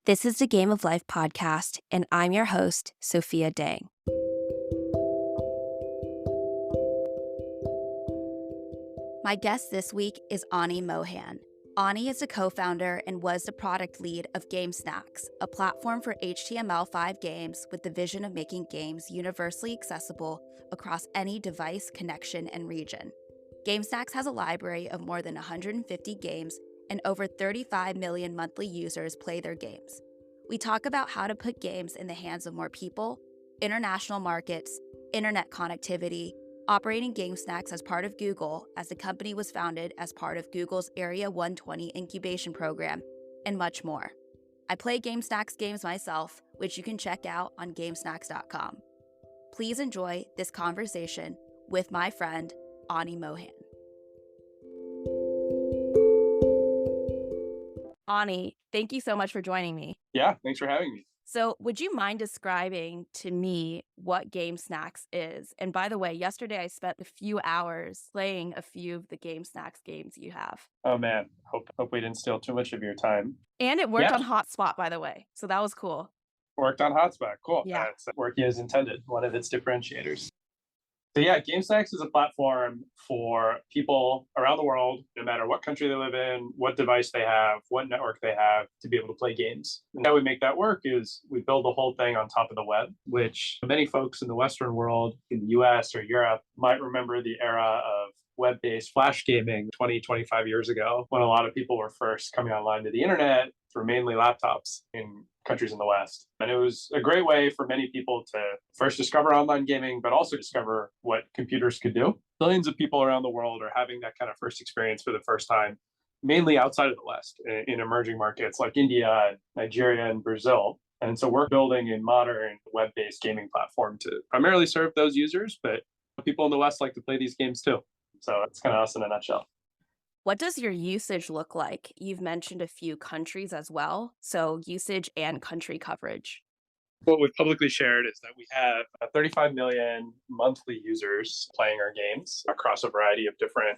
This is the Game of Life podcast, and I'm your host, Sophia Deng. My guest this week is Ani Mohan. Ani is a co-founder and was the product lead of GameSnacks, a platform for HTML5 games with the vision of making games universally accessible across any device, connection, and region. GameSnacks has a library of more than 150 games, and over 35 million monthly users play their games. We talk about how to put games in the hands of more people, international markets, internet connectivity, operating GameSnacks as part of Google, as the company was founded as part of Google's Area 120 incubation program, and much more. I play GameSnacks games myself, which you can check out on GameSnacks.com. Please enjoy this conversation with my friend, Ani Mohan. Ani, thank you so much for joining me. Yeah, thanks for having me. So would you mind describing to me what GameSnacks is? And by the way, yesterday I spent a few hours playing a few of the GameSnacks games you have. Oh man, hope we didn't steal too much of your time. And it worked Yeah. on Hotspot, by the way. So that was cool. Worked on Hotspot. Cool. Yeah. It's working as intended, one of its differentiators. So yeah, GameSnacks is a platform for people around the world, no matter what country they live in, what device they have, what network they have, to be able to play games. And how we make that work is we build the whole thing on top of the web, which many folks in the Western world, in the US or Europe, might remember the era of web-based flash gaming 20, 25 years ago, when a lot of people were first coming online to the internet through mainly laptops in countries in the West. And it was a great way for many people to first discover online gaming, but also discover what computers could do. Billions of people around the world are having that kind of first experience for the first time, mainly outside of the West, in emerging markets like India, Nigeria, and Brazil. And so we're building a modern web-based gaming platform to primarily serve those users, but people in the West like to play these games too. So it's kind of us in a nutshell. What does your usage look like? You've mentioned a few countries as well. So usage and country coverage. What we've publicly shared is that we have 35 million monthly users playing our games across a variety of different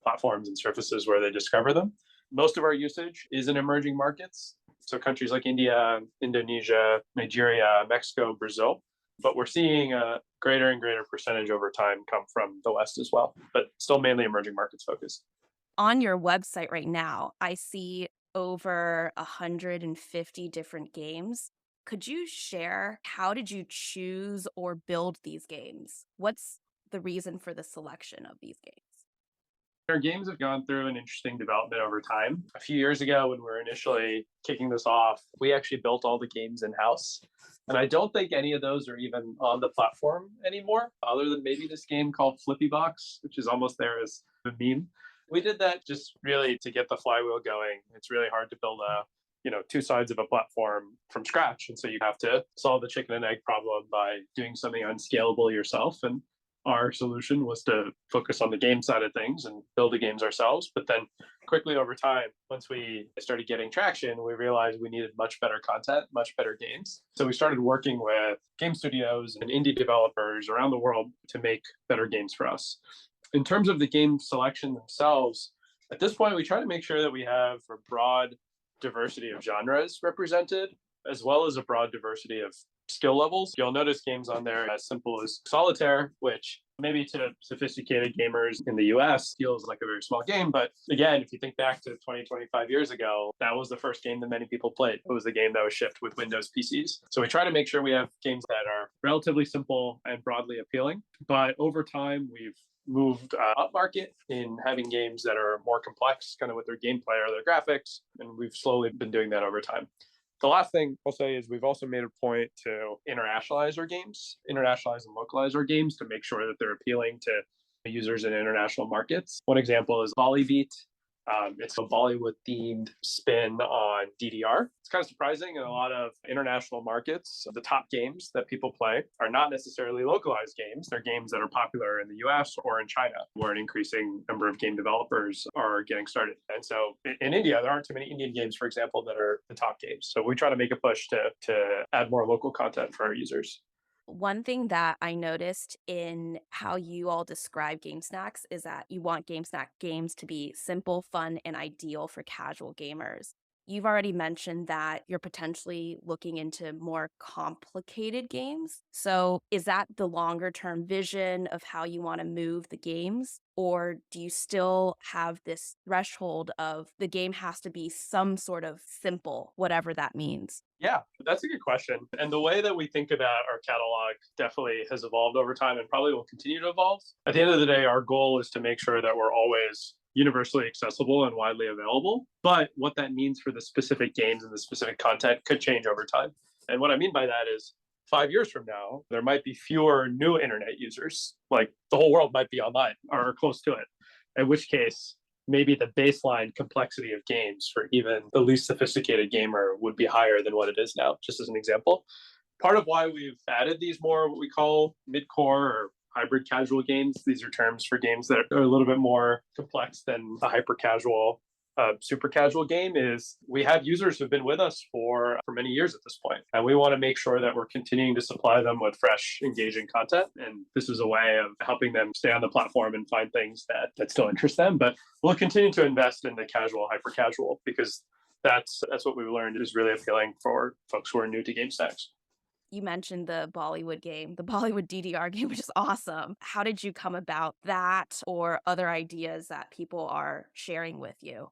platforms and surfaces where they discover them. Most of our usage is in emerging markets, so countries like India, Indonesia, Nigeria, Mexico, Brazil. But we're seeing a greater and greater percentage over time come from the West as well, but still mainly emerging markets focused. On your website right now, I see over 150 different games. Could you share how did you choose or build these games? What's the reason for the selection of these games? Our games have gone through an interesting development over time. A few years ago, when we were initially kicking this off, we actually built all the games in-house. And I don't think any of those are even on the platform anymore, other than maybe this game called Flippy Box, which is almost there as a meme. We did that just really to get the flywheel going. It's really hard to build two sides of a platform from scratch. And so you have to solve the chicken and egg problem by doing something unscalable yourself. And our solution was to focus on the game side of things and build the games ourselves. But then quickly over time, once we started getting traction, we realized we needed much better content, much better games. So we started working with game studios and indie developers around the world to make better games for us. In terms of the game selection themselves, at this point, we try to make sure that we have a broad diversity of genres represented, as well as a broad diversity of skill levels. You'll notice games on there as simple as solitaire, which maybe to sophisticated gamers in the US feels like a very small game. But again, if you think back to 20, 25 years ago, that was the first game that many people played. It was the game that was shipped with Windows PCs. So we try to make sure we have games that are relatively simple and broadly appealing. But over time, we've moved upmarket in having games that are more complex, kind of with their gameplay or their graphics. And we've slowly been doing that over time. The last thing I'll say is we've also made a point to internationalize and localize our games to make sure that they're appealing to users in international markets. One example is Bollybeat. It's a Bollywood-themed spin on DDR. It's kind of surprising in a lot of international markets. The top games that people play are not necessarily localized games. They're games that are popular in the US or in China, where an increasing number of game developers are getting started. And so in India, there aren't too many Indian games, for example, that are the top games. So we try to make a push to add more local content for our users. One thing that I noticed in how you all describe GameSnacks is that you want GameSnack games to be simple, fun, and ideal for casual gamers. You've already mentioned that you're potentially looking into more complicated games. So, is that the longer term vision of how you want to move the games? Or do you still have this threshold of the game has to be some sort of simple, whatever that means? Yeah, that's a good question. And the way that we think about our catalog definitely has evolved over time and probably will continue to evolve. At the end of the day, our goal is to make sure that we're always universally accessible and widely available. But what that means for the specific games and the specific content could change over time. And what I mean by that is 5 years from now, there might be fewer new internet users. Like the whole world might be online or close to it. In which case, maybe the baseline complexity of games for even the least sophisticated gamer would be higher than what it is now, just as an example. Part of why we've added these more what we call mid-core or hybrid casual games, these are terms for games that are a little bit more complex than a hyper casual super casual game, is we have users who've been with us for many years at this point, and we want to make sure that we're continuing to supply them with fresh, engaging content. And this is a way of helping them stay on the platform and find things that still interest them. But we'll continue to invest in the casual, hyper casual, because that's what we've learned is really appealing for folks who are new to GameSnacks. You mentioned the Bollywood game, the Bollywood DDR game, which is awesome. How did you come about that or other ideas that people are sharing with you?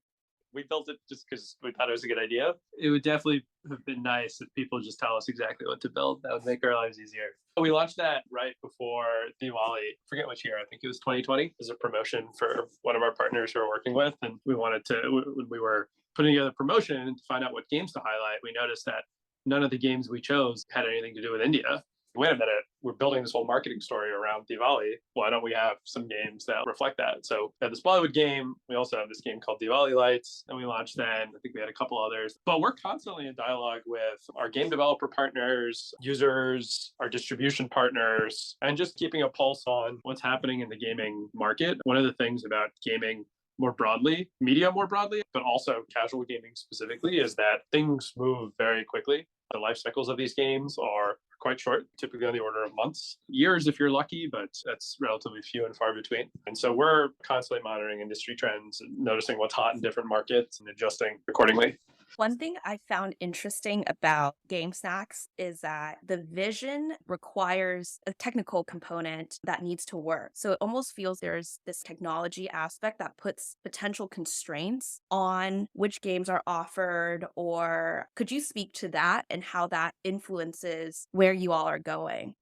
We built it just because we thought it was a good idea. It would definitely have been nice if people just tell us exactly what to build. That would make our lives easier. We launched that right before Diwali. Forget which year. I think it was 2020. As a promotion for one of our partners who we're working with, and we wanted to when we were putting together promotion to find out what games to highlight. We noticed that none of the games we chose had anything to do with India. Wait a minute, we're building this whole marketing story around Diwali. Why don't we have some games that reflect that? So we had this Bollywood game. We also have this game called Diwali Lights, and we launched then. I think we had a couple others. But we're constantly in dialogue with our game developer partners, users, our distribution partners, and just keeping a pulse on what's happening in the gaming market. One of the things about gaming more broadly, media more broadly, but also casual gaming specifically, is that things move very quickly. The life cycles of these games are quite short, typically on the order of months, years if you're lucky, but that's relatively few and far between. And so we're constantly monitoring industry trends and noticing what's hot in different markets and adjusting accordingly. One thing I found interesting about GameSnacks is that the vision requires a technical component that needs to work. So it almost feels there's this technology aspect that puts potential constraints on which games are offered. Or could you speak to that and how that influences where you all are going?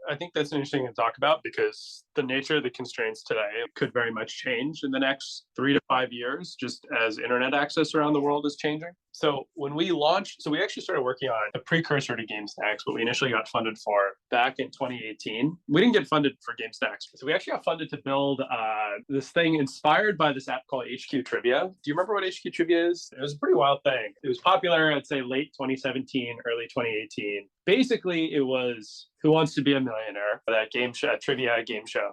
I think that's interesting to talk about because the nature of the constraints today could very much change in the next 3 to 5 years, just as internet access around the world is changing. So when we launched, so we actually started working on the precursor to GameSnacks, what we initially got funded for back in 2018. We didn't get funded for GameSnacks. So we actually got funded to build this thing inspired by this app called HQ Trivia. Do you remember what HQ Trivia is? It was a pretty wild thing. It was popular, I'd say late 2017, early 2018. Basically, it was Who Wants to Be a Millionaire, that game show, trivia game show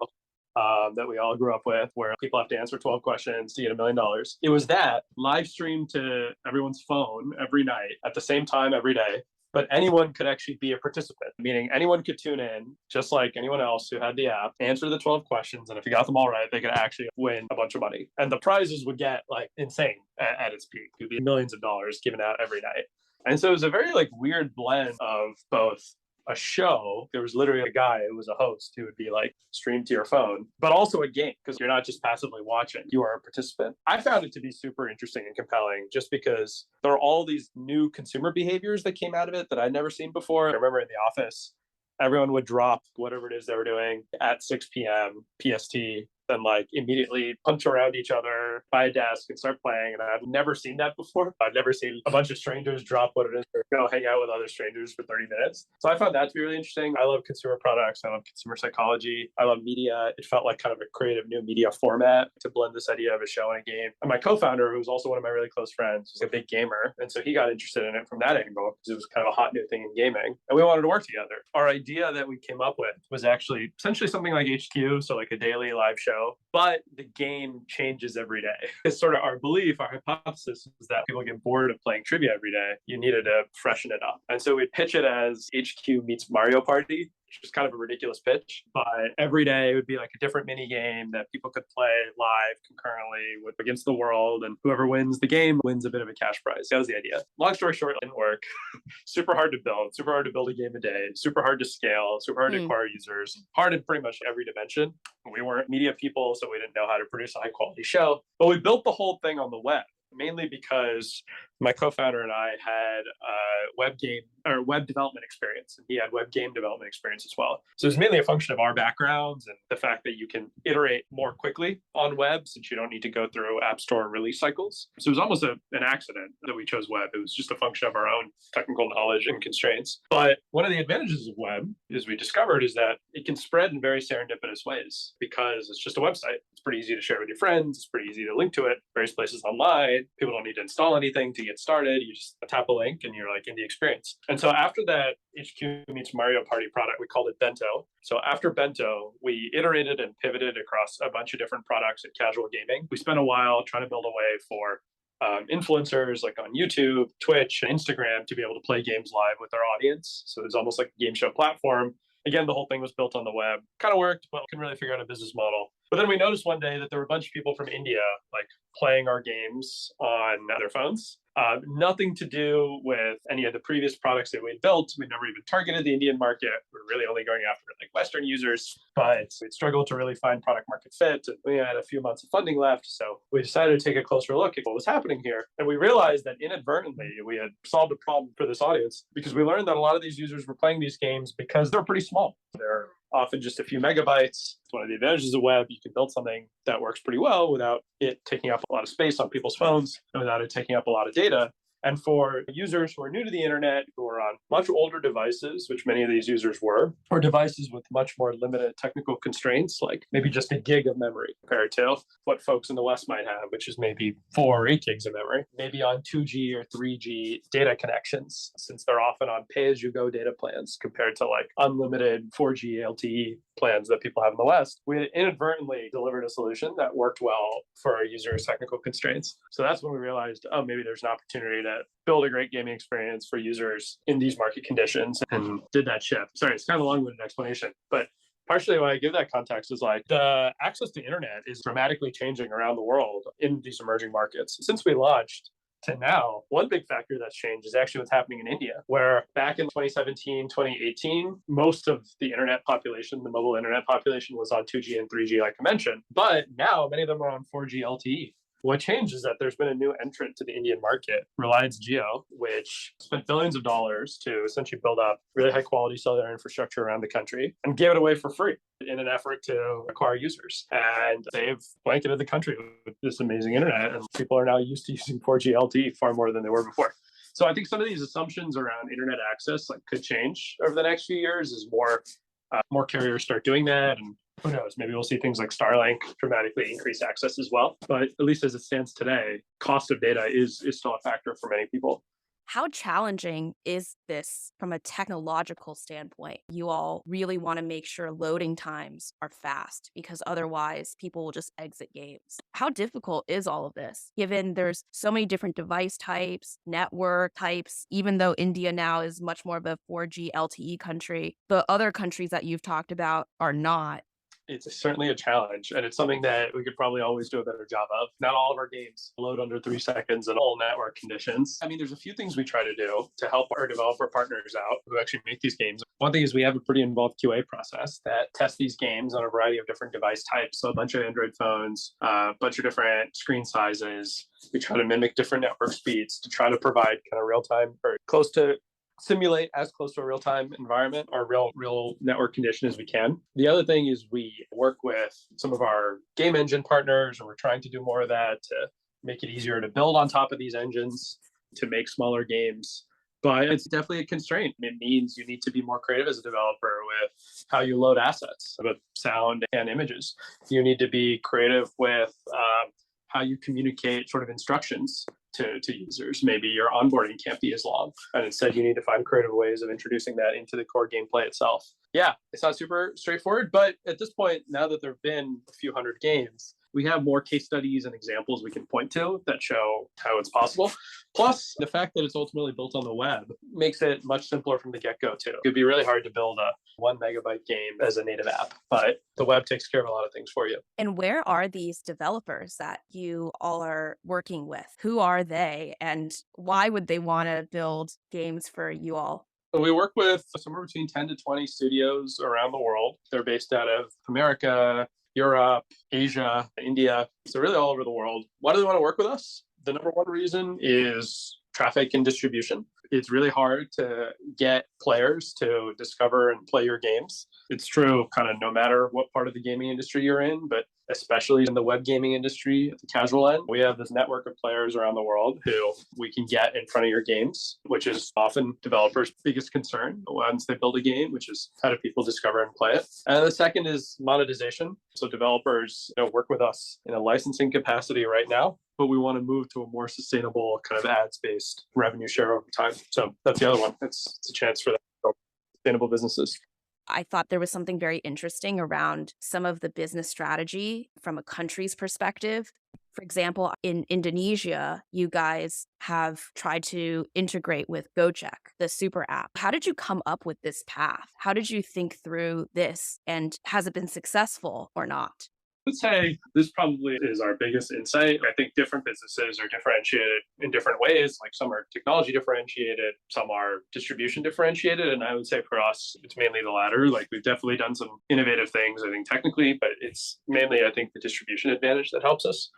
that we all grew up with, where people have to answer 12 questions to get $1 million. It was that live streamed to everyone's phone every night at the same time every day. But anyone could actually be a participant, meaning anyone could tune in, just like anyone else who had the app, answer the 12 questions. And if you got them all right, they could actually win a bunch of money. And the prizes would get like insane at its peak. It would be millions of dollars given out every night. And so it was a very like weird blend of both a show. There was literally a guy who was a host who would be like streamed to your phone, but also a game because you're not just passively watching, you are a participant. I found it to be super interesting and compelling just because there are all these new consumer behaviors that came out of it that I'd never seen before. I remember in the office, everyone would drop whatever it is they were doing at 6 p.m. PST and like immediately punch around each other by a desk and start playing. And I've never seen that before. I've never seen a bunch of strangers drop what it is or go hang out with other strangers for 30 minutes. So I found that to be really interesting. I love consumer products. I love consumer psychology. I love media. It felt like kind of a creative new media format to blend this idea of a show and a game. And my co-founder, who's also one of my really close friends, was a big gamer. And so he got interested in it from that angle because it was kind of a hot new thing in gaming. And we wanted to work together. Our idea that we came up with was actually essentially something like HQ, so like a daily live show. But the game changes every day. It's sort of our belief, our hypothesis is that people get bored of playing trivia every day. You needed to freshen it up. And so we pitch it as HQ meets Mario Party. which was kind of a ridiculous pitch. But every day it would be like a different mini game that people could play live concurrently against the world. And whoever wins the game wins a bit of a cash prize. That was the idea. Long story short, it didn't work. Super hard to build a game a day, super hard to scale, super hard to acquire users, hard in pretty much every dimension. We weren't media people, so we didn't know how to produce a high quality show. But we built the whole thing on the web, mainly because my co-founder and I had web development experience, and he had web game development experience as well. So it's mainly a function of our backgrounds and the fact that you can iterate more quickly on web since you don't need to go through app store release cycles. So it was almost an accident that we chose web. It was just a function of our own technical knowledge and constraints. But one of the advantages of web, as we discovered, is that it can spread in very serendipitous ways because it's just a website. It's pretty easy to share with your friends. It's pretty easy to link to it various places online. People don't need to install anything to get started. You just tap a link and you're like in the experience. And so after that HQ Meets Mario Party product, we called it Bento. So after Bento, we iterated and pivoted across a bunch of different products in casual gaming. We spent a while trying to build a way for influencers like on YouTube, Twitch, and Instagram to be able to play games live with their audience. So it's almost like a game show platform. Again, the whole thing was built on the web. Kind of worked, but couldn't really figure out a business model. But then we noticed one day that there were a bunch of people from India like playing our games on their phones. Nothing to do with any of the previous products that we'd built. We'd never even targeted the Indian market. We're really only going after like Western users, but we'd struggled to really find product market fit. And we had a few months of funding left. So we decided to take a closer look at what was happening here. And we realized that inadvertently we had solved a problem for this audience because we learned that a lot of these users were playing these games because they're pretty small. They're often just a few megabytes. It's one of the advantages of web. You can build something that works pretty well without it taking up a lot of space on people's phones and without it taking up a lot of data. And for users who are new to the internet, who are on much older devices, which many of these users were, or devices with much more limited technical constraints, like maybe just a gig of memory compared to what folks in the West might have, which is maybe 4 or 8 gigs of memory, maybe on 2G or 3G data connections, since they're often on pay-as-you-go data plans compared to like unlimited 4G LTE plans that people have in the West. We inadvertently delivered a solution that worked well for our users' technical constraints. So that's when we realized, oh, maybe there's an opportunity to build a great gaming experience for users in these market conditions, and did that shift. Sorry, it's kind of a long-winded explanation, but partially why I give that context is like the access to internet is dramatically changing around the world in these emerging markets. Since we launched to now, one big factor that's changed is actually what's happening in India, where back in 2017, 2018, most of the internet population, the mobile internet population, was on 2G and 3G, like I mentioned. But now many of them are on 4G LTE. What changed is that there's been a new entrant to the Indian market, Reliance Jio, which spent billions of dollars to essentially build up really high quality cellular infrastructure around the country and gave it away for free in an effort to acquire users. And they've blanketed the country with this amazing internet, and people are now used to using 4G LTE far more than they were before. So I think some of these assumptions around internet access could change over the next few years as more carriers start doing that. And who knows, maybe we'll see things like Starlink dramatically increase access as well. But at least as it stands today, cost of data is still a factor for many people. How challenging is this from a technological standpoint? You all really want to make sure loading times are fast because otherwise people will just exit games. How difficult is all of this, given there's so many different device types, network types, even though India now is much more of a 4G LTE country, the other countries that you've talked about are not. It's certainly a challenge, and it's something that we could probably always do a better job of. Not all of our games load under 3 seconds in all network conditions. I mean, there's a few things we try to do to help our developer partners out who actually make these games. One thing is we have a pretty involved QA process that tests these games on a variety of different device types. So a bunch of Android phones, a bunch of different screen sizes. We try to mimic different network speeds to try to provide kind of real-time or simulate as close to a real-time environment or real network condition as we can. The other thing is we work with some of our game engine partners, and we're trying to do more of that to make it easier to build on top of these engines, to make smaller games. But it's definitely a constraint. It means you need to be more creative as a developer with how you load assets, both sound and images. You need to be creative with how you communicate sort of instructions to users. Maybe your onboarding can't be as long, and instead you need to find creative ways of introducing that into the core gameplay itself. Yeah, it's not super straightforward, but at this point, now that there have been a few hundred games, we have more case studies and examples we can point to that show how it's possible. Plus, the fact that it's ultimately built on the web makes it much simpler from the get-go too. It could be really hard to build a 1 megabyte game as a native app, but the web takes care of a lot of things for you. And where are these developers that you all are working with? Who are they, and why would they want to build games for you all? We work with somewhere between 10 to 20 studios around the world. They're based out of America, Europe, Asia, India. So really all over the world. Why do they want to work with us? The number one reason is traffic and distribution. It's really hard to get players to discover and play your games. It's true kind of no matter what part of the gaming industry you're in, but especially in the web gaming industry at the casual end, we have this network of players around the world who we can get in front of your games, which is often developers' biggest concern once they build a game, which is how do people discover and play it. And the second is monetization. So developers work with us in a licensing capacity right now, but we want to move to a more sustainable kind of ads-based revenue share over time. So that's the other one. It's a chance for that sustainable businesses. I thought there was something very interesting around some of the business strategy from a country's perspective. For example, in Indonesia, you guys have tried to integrate with Gojek, the super app. How did you come up with this path? How did you think through this? And has it been successful or not? Would say this probably is our biggest insight. I think different businesses are differentiated in different ways. Like some are technology differentiated, some are distribution differentiated. And I would say for us, it's mainly the latter. Like we've definitely done some innovative things, I think technically, but it's mainly, I think, the distribution advantage that helps us.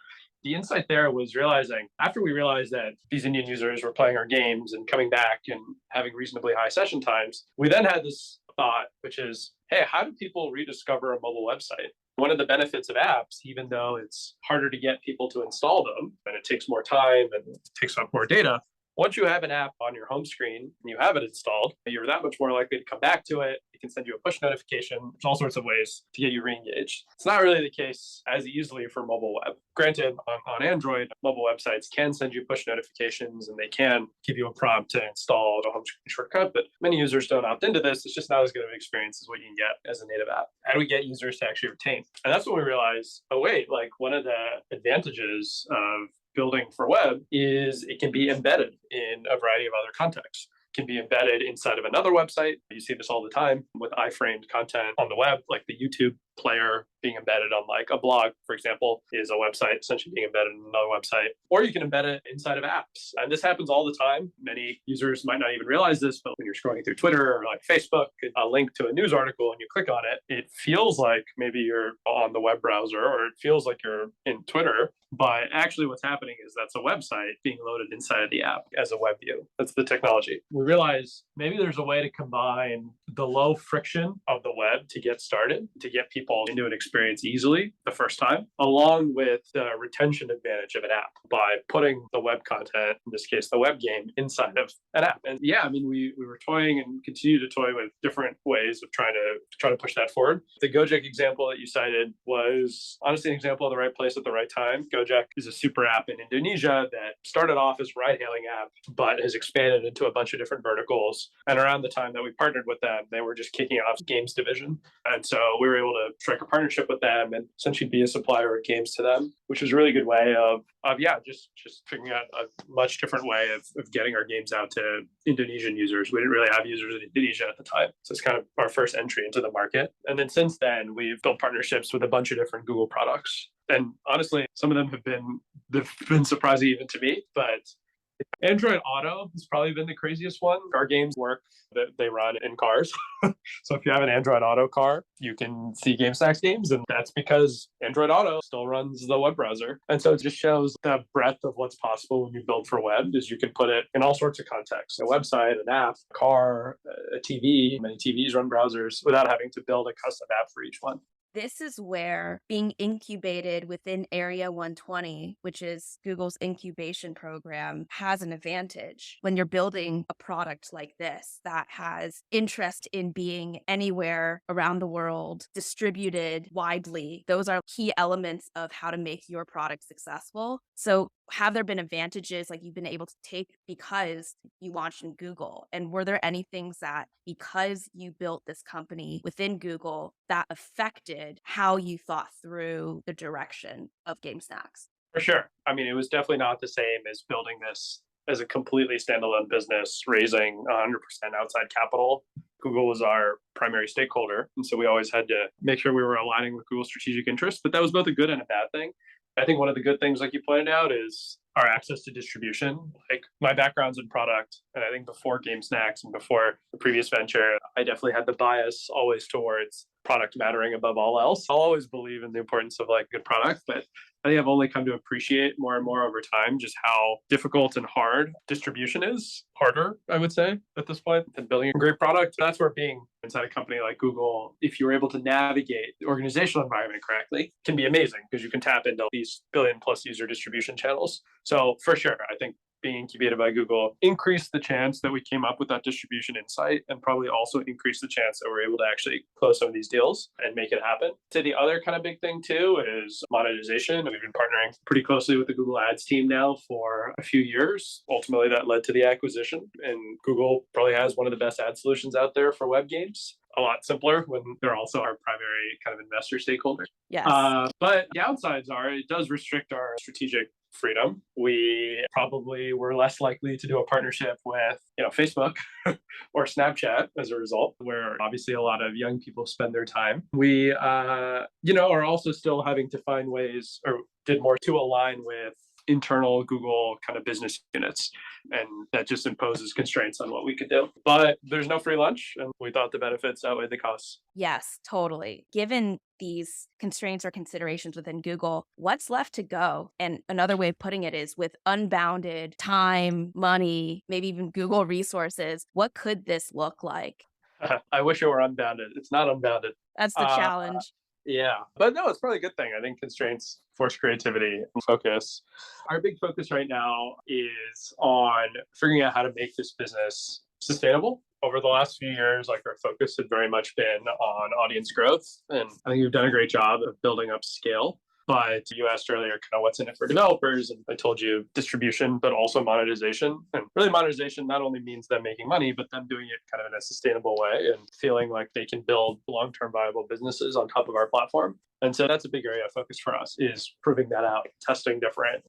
The insight there was realizing after we realized that these Indian users were playing our games and coming back and having reasonably high session times, we then had this thought, which is, hey, how do people rediscover a mobile website? One of the benefits of apps, even though it's harder to get people to install them and it takes more time and it takes up more data, once you have an app on your home screen and you have it installed, you're that much more likely to come back to it. It can send you a push notification. There's all sorts of ways to get you re-engaged. It's not really the case as easily for mobile web. Granted, on Android, mobile websites can send you push notifications and they can give you a prompt to install a home screen shortcut, but many users don't opt into this. It's just not as good of an experience as what you can get as a native app. How do we get users to actually retain? And that's when we realized, oh wait, like one of the advantages of building for web is it can be embedded in a variety of other contexts. It can be embedded inside of another website. You see this all the time with iframed content on the web, like the YouTube player being embedded on like a blog, for example, is a website essentially being embedded in another website. Or you can embed it inside of apps. And this happens all the time. Many users might not even realize this, but when you're scrolling through Twitter or like Facebook, a link to a news article and you click on it, it feels like maybe you're on the web browser or it feels like you're in Twitter. But actually what's happening is that's a website being loaded inside of the app as a web view. That's the technology. We realize maybe there's a way to combine the low friction of the web to get started, to get people into an experience easily the first time, along with the retention advantage of an app by putting the web content, in this case, the web game, inside of an app. And yeah, I mean, we were toying and continue to toy with different ways of trying to push that forward. The Gojek example that you cited was honestly an example of the right place at the right time. Gojek is a super app in Indonesia that started off as a ride-hailing app, but has expanded into a bunch of different verticals. And around the time that we partnered with them, they were just kicking off games division. And so we were able to strike a partnership with them and essentially be a supplier of games to them, which was a really good way of just figuring out a much different way of getting our games out to Indonesian users. We didn't really have users in Indonesia at the time. So it's kind of our first entry into the market. And then since then, we've built partnerships with a bunch of different Google products. And honestly, some of them they've been surprising even to me, but Android Auto has probably been the craziest one. Our games work that they run in cars. So if you have an Android Auto car, you can see GameSnacks games. And that's because Android Auto still runs the web browser. And so it just shows the breadth of what's possible when you build for web is you can put it in all sorts of contexts. A website, an app, a car, a TV. Many TVs run browsers without having to build a custom app for each one. This is where being incubated within Area 120, which is Google's incubation program, has an advantage when you're building a product like this that has interest in being anywhere around the world, distributed widely. Those are key elements of how to make your product successful. So have there been advantages like you've been able to take because you launched in Google? And were there any things that because you built this company within Google that affected how you thought through the direction of GameSnacks? For sure. I mean, it was definitely not the same as building this as a completely standalone business, raising 100% outside capital. Google was our primary stakeholder. And so we always had to make sure we were aligning with Google's strategic interests. But that was both a good and a bad thing. I think one of the good things, like you pointed out, is our access to distribution. Like my background's in product, and I think before GameSnacks and before the previous venture, I definitely had the bias always towards product mattering above all else. I'll always believe in the importance of like good product, but I think I've only come to appreciate more and more over time just how difficult and hard distribution is. Harder, I would say, at this point than building a great product. That's where being inside a company like Google, if you're able to navigate the organizational environment correctly, can be amazing because you can tap into these billion plus user distribution channels. So for sure, I think being incubated by Google increased the chance that we came up with that distribution insight and probably also increased the chance that we're able to actually close some of these deals and make it happen. So the other kind of big thing too is monetization. We've been partnering pretty closely with the Google Ads team now for a few years. Ultimately, that led to the acquisition, and Google probably has one of the best ad solutions out there for web games. A lot simpler when they're also our primary kind of investor stakeholder. Yes. But downsides are it does restrict our strategic freedom. We probably were less likely to do a partnership with, Facebook or Snapchat as a result, where obviously a lot of young people spend their time. We, are also still having to find ways or did more to align with internal Google kind of business units. And that just imposes constraints on what we could do. But there's no free lunch. And we thought the benefits outweigh the costs. Yes, totally. Given these constraints or considerations within Google, what's left to go? And another way of putting it is with unbounded time, money, maybe even Google resources, what could this look like? I wish it were unbounded. It's not unbounded. That's the Uh, challenge. Yeah, but no, it's probably a good thing. I think constraints force creativity and focus. Our big focus right now is on figuring out how to make this business sustainable. Over the last few years, like our focus had very much been on audience growth, and I think we've done a great job of building up scale. But you asked earlier, kind of what's in it for developers, and I told you distribution, but also monetization. And really, monetization not only means them making money, but them doing it kind of in a sustainable way and feeling like they can build long-term viable businesses on top of our platform. And so that's a big area of focus for us is proving that out, testing different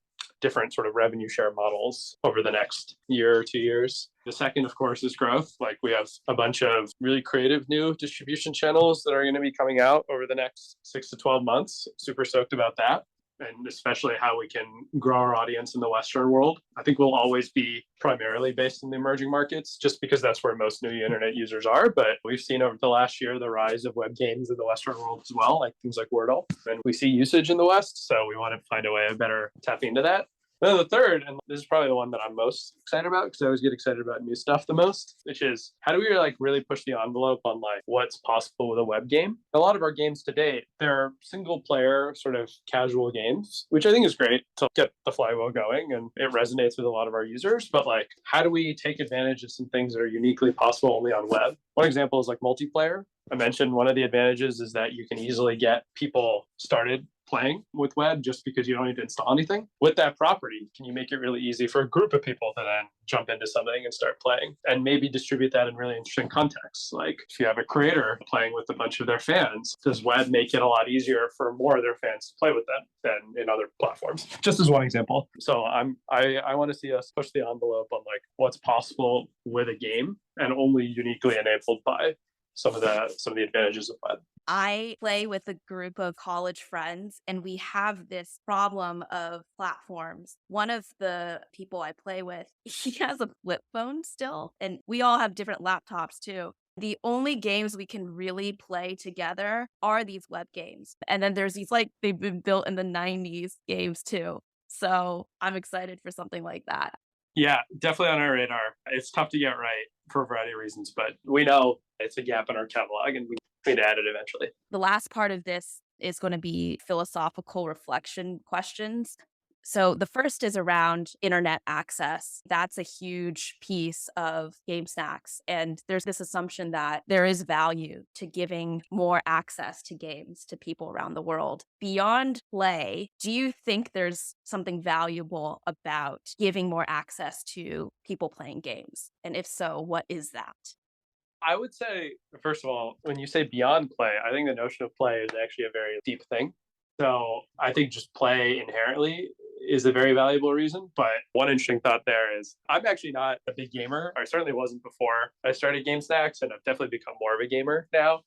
sort of revenue share models over the next year or 2 years. The second, of course, is growth. Like we have a bunch of really creative new distribution channels that are going to be coming out over the next 6 to 12 months. Super stoked about that. And especially how we can grow our audience in the Western world. I think we'll always be primarily based in the emerging markets just because that's where most new internet users are. But we've seen over the last year the rise of web games in the Western world as well, like things like Wordle. And we see usage in the West. So we want to find a way of better tapping into that. Then the third, and this is probably the one that I'm most excited about because I always get excited about new stuff the most, which is how do we like really push the envelope on like what's possible with a web game? A lot of our games to date, they're single player sort of casual games, which I think is great to get the flywheel going and it resonates with a lot of our users. But like, how do we take advantage of some things that are uniquely possible only on web? One example is like multiplayer. I mentioned one of the advantages is that you can easily get people started playing with web just because you don't need to install anything. With that property, can you make it really easy for a group of people to then jump into something and start playing and maybe distribute that in really interesting contexts? Like if you have a creator playing with a bunch of their fans, does web make it a lot easier for more of their fans to play with them than in other platforms? Just as one example. So I want to see us push the envelope on like what's possible with a game and only uniquely enabled by some of the advantages of web. I play with a group of college friends, and we have this problem of platforms. One of the people I play with, he has a flip phone still, and we all have different laptops too. The only games we can really play together are these web games. And then there's these like they've been built in the 90s games too. So I'm excited for something like that. Yeah, definitely on our radar. It's tough to get right for a variety of reasons, but we know it's a gap in our catalog and we need to add it eventually. The last part of this is going to be philosophical reflection questions. So the first is around internet access. That's a huge piece of GameSnacks. And there's this assumption that there is value to giving more access to games to people around the world. Beyond play, do you think there's something valuable about giving more access to people playing games? And if so, what is that? I would say, first of all, when you say beyond play, I think the notion of play is actually a very deep thing. So I think just play inherently is a very valuable reason. But one interesting thought there is I'm actually not a big gamer. I certainly wasn't before I started GameSnacks, and I've definitely become more of a gamer now.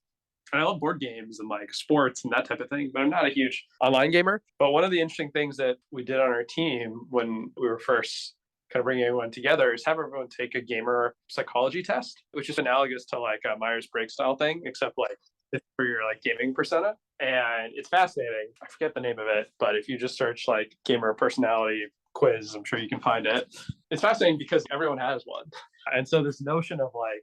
And I love board games and like sports and that type of thing, but I'm not a huge online gamer. But one of the interesting things that we did on our team when we were first kind of bringing everyone together is have everyone take a gamer psychology test, which is analogous to like a Myers-Briggs style thing, except like it's for your like gaming persona. And it's fascinating. I forget the name of it, but if you just search like gamer personality quiz, I'm sure you can find it. It's fascinating because everyone has one. And so this notion of like,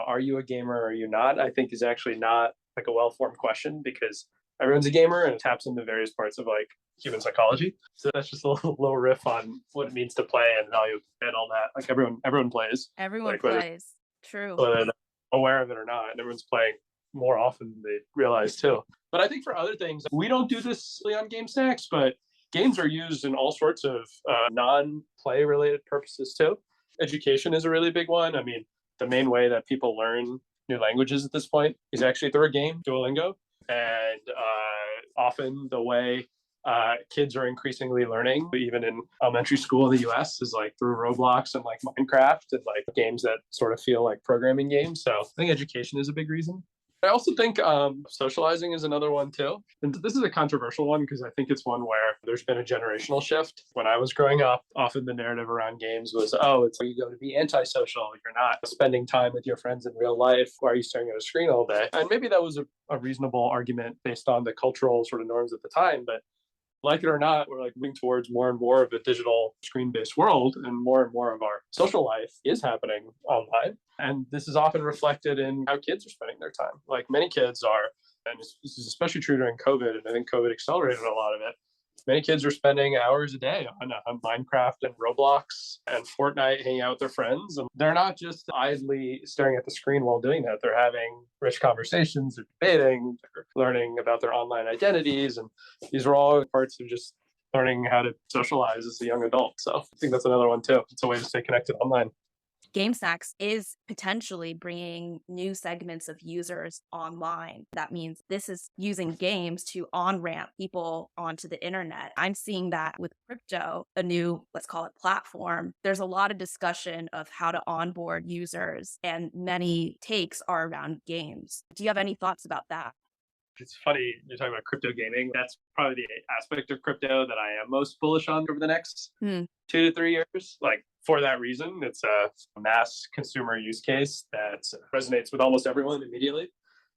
are you a gamer or are you not? I think is actually not like a well-formed question because everyone's a gamer and it taps into various parts of like human psychology. So that's just a little riff on what it means to play and value and all that. Like everyone plays. Everyone Like plays. True. whether they're aware of it or not, and everyone's playing more often than they realize too. But I think for other things, we don't do this on GameSnacks, but games are used in all sorts of non-play related purposes too. Education is a really big one. I mean, the main way that people learn new languages at this point is actually through a game, Duolingo. And often the way kids are increasingly learning, even in elementary school in the US, is like through Roblox and like Minecraft and like games that sort of feel like programming games. So I think education is a big reason. I also think socializing is another one too. And this is a controversial one because I think it's one where there's been a generational shift. When I was growing up, often the narrative around games was, oh, it's where you go to be antisocial. You're not spending time with your friends in real life. Why are you staring at a screen all day? And maybe that was a reasonable argument based on the cultural sort of norms at the time. But like it or not, we're like moving towards more and more of a digital screen-based world, and more of our social life is happening online. And this is often reflected in how kids are spending their time. Like many kids are, and this is especially true during COVID, and I think COVID accelerated a lot of it. Many kids are spending hours a day on Minecraft and Roblox and Fortnite hanging out with their friends. And they're not just idly staring at the screen while doing that. They're having rich conversations, they're debating, they're learning about their online identities. And these are all parts of just learning how to socialize as a young adult. So I think that's another one too. It's a way to stay connected online. GameSnacks is potentially bringing new segments of users online. That means this is using games to on-ramp people onto the internet. I'm seeing that with crypto, a new, let's call it platform. There's a lot of discussion of how to onboard users, and many takes are around games. Do you have any thoughts about that? It's funny you're talking about crypto gaming. That's probably the aspect of crypto that I am most bullish on over the next 2 to 3 years. Like for that reason, it's a mass consumer use case that resonates with almost everyone immediately.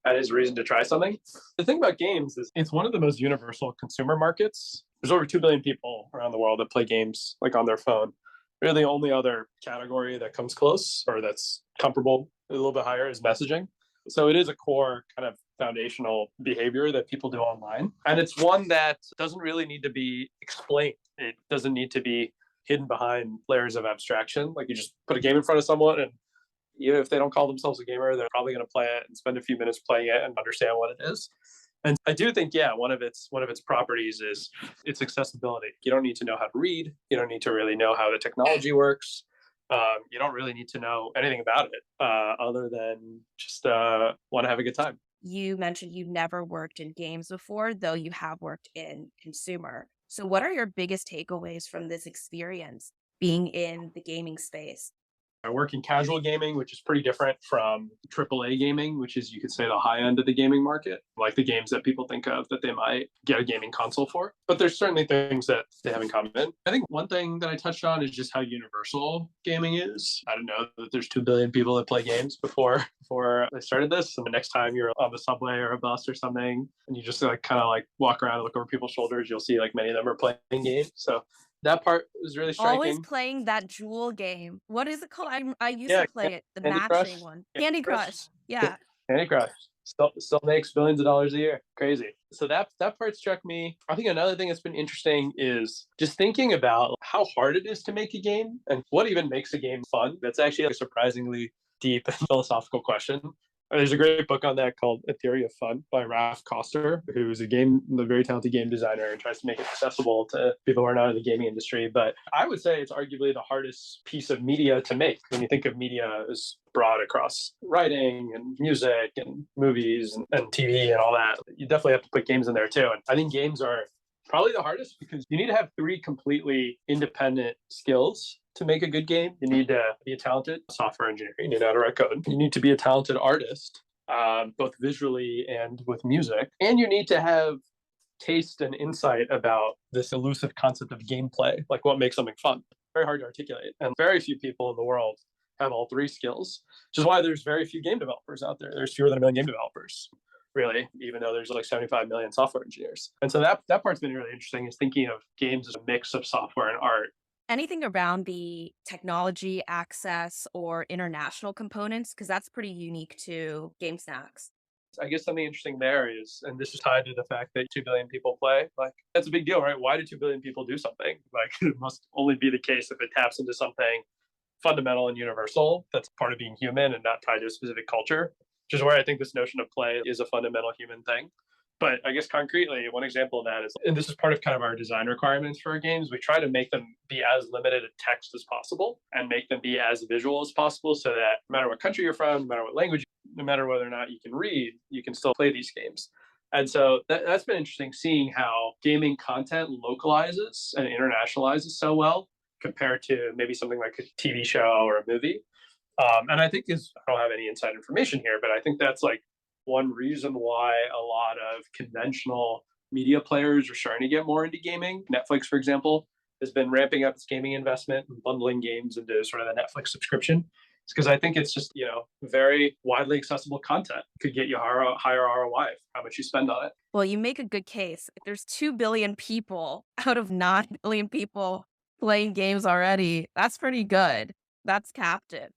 That is a reason to try something. The thing about games is it's one of the most universal consumer markets. There's over 2 billion people around the world that play games like on their phone. Really, the only other category that comes close or that's comparable a little bit higher is messaging. So it is a core kind of foundational behavior that people do online. And it's one that doesn't really need to be explained. It doesn't need to be hidden behind layers of abstraction. Like you just put a game in front of someone, and even if they don't call themselves a gamer, they're probably going to play it and spend a few minutes playing it and understand what it is. And I do think, yeah, one of its properties is its accessibility. You don't need to know how to read. You don't need to really know how the technology works. You don't really need to know anything about it other than just want to have a good time. You mentioned you never worked in games before, though you have worked in consumer. So, what are your biggest takeaways from this experience being in the gaming space? I work in casual gaming, which is pretty different from AAA gaming, which is, you could say, the high end of the gaming market, like the games that people think of that they might get a gaming console for. But there's certainly things that they have in common. I think one thing that I touched on is just how universal gaming is. I don't know that there's 2 billion people that play games before I started this. And the next time you're on the subway or a bus or something, and you just like kind of like walk around and look over people's shoulders, you'll see like many of them are playing games. So that part was really Always striking. playing that Jewel game. What is it called? I used Yeah, to play it, the Candy Crush. matching one. Candy Candy Crush. Crush. Yeah. Candy Crush. Still makes billions of dollars a year. Crazy. So that part struck me. I think another thing that's been interesting is just thinking about how hard it is to make a game and what even makes a game fun. That's actually a surprisingly deep philosophical question. There's a great book on that called A Theory of Fun by Ralph Koster, who's a very talented game designer and tries to make it accessible to people who are not in the gaming industry. But I would say it's arguably the hardest piece of media to make. When you think of media as broad across writing and music and movies and TV and all that, you definitely have to put games in there too. And I think games are probably the hardest because you need to have three completely independent skills to make a good game. You need to be a talented software engineer. You need to know how to write code. You need to be a talented artist, both visually and with music. And you need to have taste and insight about this elusive concept of gameplay, like what makes something fun. Very hard to articulate. And very few people in the world have all three skills, which is why there's very few game developers out there. There's fewer than a million game developers, really, even though there's like 75 million software engineers. And so that part's been really interesting, is thinking of games as a mix of software and art. Anything around the technology access or international components, because that's pretty unique to GameSnacks. I guess something interesting there is, and this is tied to the fact that 2 billion people play, like that's a big deal, right? Why do 2 billion people do something? Like it must only be the case if it taps into something fundamental and universal that's part of being human and not tied to a specific culture, which is where I think this notion of play is a fundamental human thing. But I guess concretely, one example of that is, and this is part of kind of our design requirements for our games, we try to make them be as limited a text as possible and make them be as visual as possible so that no matter what country you're from, no matter what language, no matter whether or not you can read, you can still play these games. And so that's been interesting, seeing how gaming content localizes and internationalizes so well compared to maybe something like a TV show or a movie. And I think I don't have any inside information here, but I think that's like one reason why a lot of conventional media players are starting to get more into gaming. Netflix, for example, has been ramping up its gaming investment and bundling games into sort of the Netflix subscription. It's because I think it's just, very widely accessible content. Could get you higher ROI how much you spend on it. Well, you make a good case. If there's 2 billion people out of 9 billion people playing games already, that's pretty good. That's captive.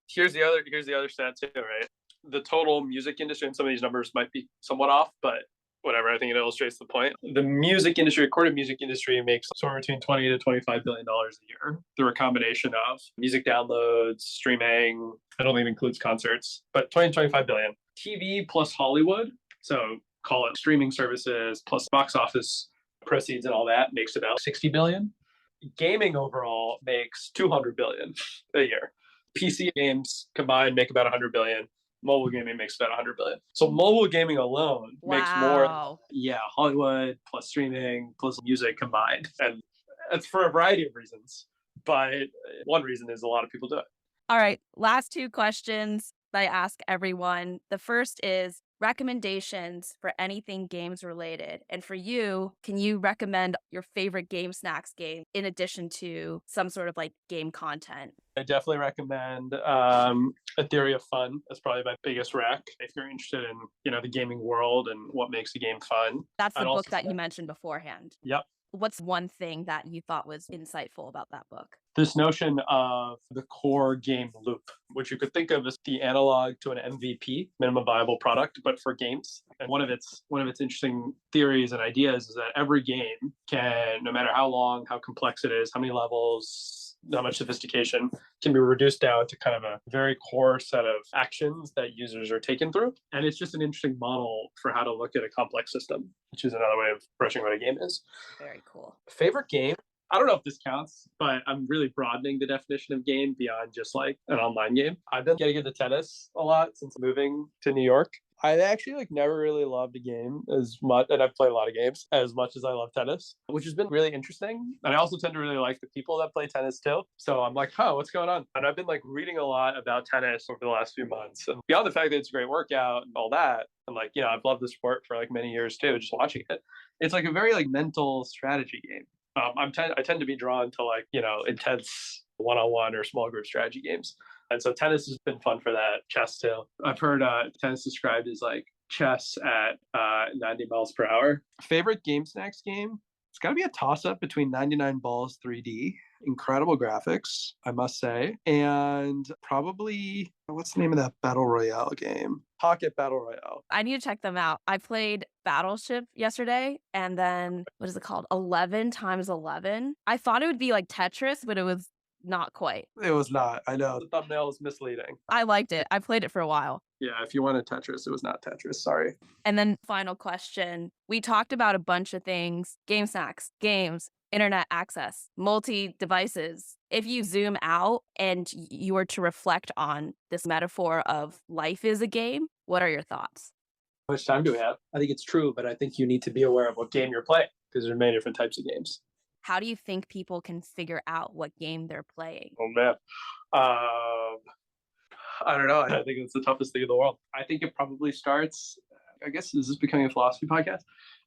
Here's the other stat too, right? The total music industry, and some of these numbers might be somewhat off, but whatever, I think it illustrates the point. The music industry, recorded music industry, makes somewhere between $20 to $25 billion a year through a combination of music downloads, streaming. I don't think it includes concerts, but 20 to 25 billion. TV plus Hollywood, so call it streaming services plus box office proceeds and all that, makes about 60 billion. Gaming overall makes 200 billion a year. PC games combined make about 100 billion. Mobile gaming makes about 100 billion. So mobile gaming alone makes more, Hollywood plus streaming plus music combined. And that's for a variety of reasons. But one reason is a lot of people do it. All right, last 2 questions that I ask everyone. The first is recommendations for anything games related. And for you, can you recommend your favorite GameSnacks game in addition to some sort of like game content? I definitely recommend A Theory of Fun. That's probably my biggest rec if you're interested in, the gaming world and what makes a game fun. That's the book that you mentioned beforehand. Yep. What's one thing that you thought was insightful about that book? This notion of the core game loop, which you could think of as the analog to an MVP, minimum viable product, but for games. And one of its interesting theories and ideas is that every game can, no matter how long, how complex it is, how many levels, how much sophistication, can be reduced down to kind of a very core set of actions that users are taken through. And it's just an interesting model for how to look at a complex system, which is another way of approaching what a game is. Very cool. Favorite game? I don't know if this counts, but I'm really broadening the definition of game beyond just like an online game. I've been getting into tennis a lot since moving to New York. I actually never really loved a game as much, and I've played a lot of games, as much as I love tennis, which has been really interesting. And I also tend to really like the people that play tennis too. So I'm like, what's going on? And I've been like reading a lot about tennis over the last few months. And beyond the fact that it's a great workout and all that, and like, I've loved the sport for like many years too, just watching it. It's like a very like mental strategy game. I tend to be drawn to like, intense one-on-one or small group strategy games. And so tennis has been fun for that. Chess too. I've heard tennis described as like chess at 90 miles per hour. Favorite GameSnacks game? It's got to be a toss-up between 99 Balls 3D incredible graphics, I must say, and probably what's the name of that battle royale game? Pocket Battle Royale. I need to check them out. I played Battleship yesterday and then what is it called? 11 times 11. I thought it would be like Tetris, but it was not quite. It was not. I know the thumbnail is misleading. I liked it. I played it for a while. Yeah, if you wanted Tetris, it was not Tetris. Sorry. And then final question. We talked about a bunch of things, game snacks, games, internet access, multi-devices. If you zoom out and you were to reflect on this metaphor of life is a game, what are your thoughts? How much time do we have? I think it's true, but I think you need to be aware of what game you're playing because there are many different types of games. How do you think people can figure out what game they're playing? Oh, man. I don't know. I think it's the toughest thing in the world. I think it probably starts, I guess, is this becoming a philosophy podcast?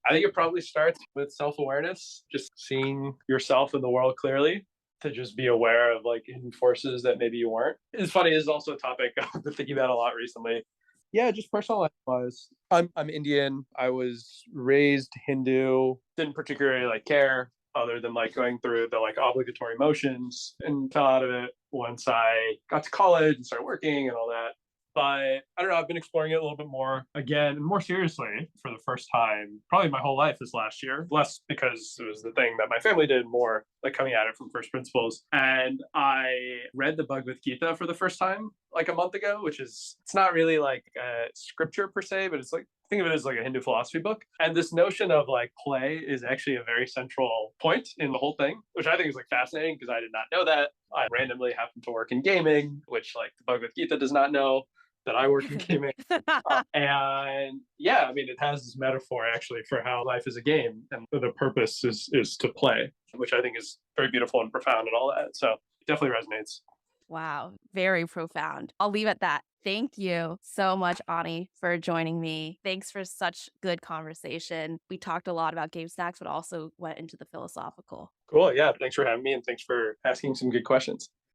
I think it probably starts with self-awareness, just seeing yourself in the world clearly, to just be aware of like hidden forces that maybe you weren't. It's funny, it's also a topic I've been thinking about a lot recently. Yeah, just personal life wise. I'm Indian. I was raised Hindu, didn't particularly like care other than like going through the like obligatory motions, and fell out of it once I got to college and started working and all that. But I don't know, I've been exploring it a little bit more again and more seriously for the first time, probably my whole life this last year. Less because it was the thing that my family did, more like coming at it from first principles. And I read the Bhagavad Gita for the first time like a month ago, which is, it's not really like a scripture per se, but it's like, think of it as like a Hindu philosophy book. And this notion of like play is actually a very central point in the whole thing, which I think is like fascinating because I did not know that. I randomly happen to work in gaming, which like the Bhagavad Gita does not know that I work in gaming. And yeah, I mean, it has this metaphor actually for how life is a game and the purpose is to play, which I think is very beautiful and profound and all that. So it definitely resonates. Wow, very profound. I'll leave it at that. Thank you so much, Ani, for joining me. Thanks for such good conversation. We talked a lot about game snacks, but also went into the philosophical. Cool. Yeah. Thanks for having me and thanks for asking some good questions.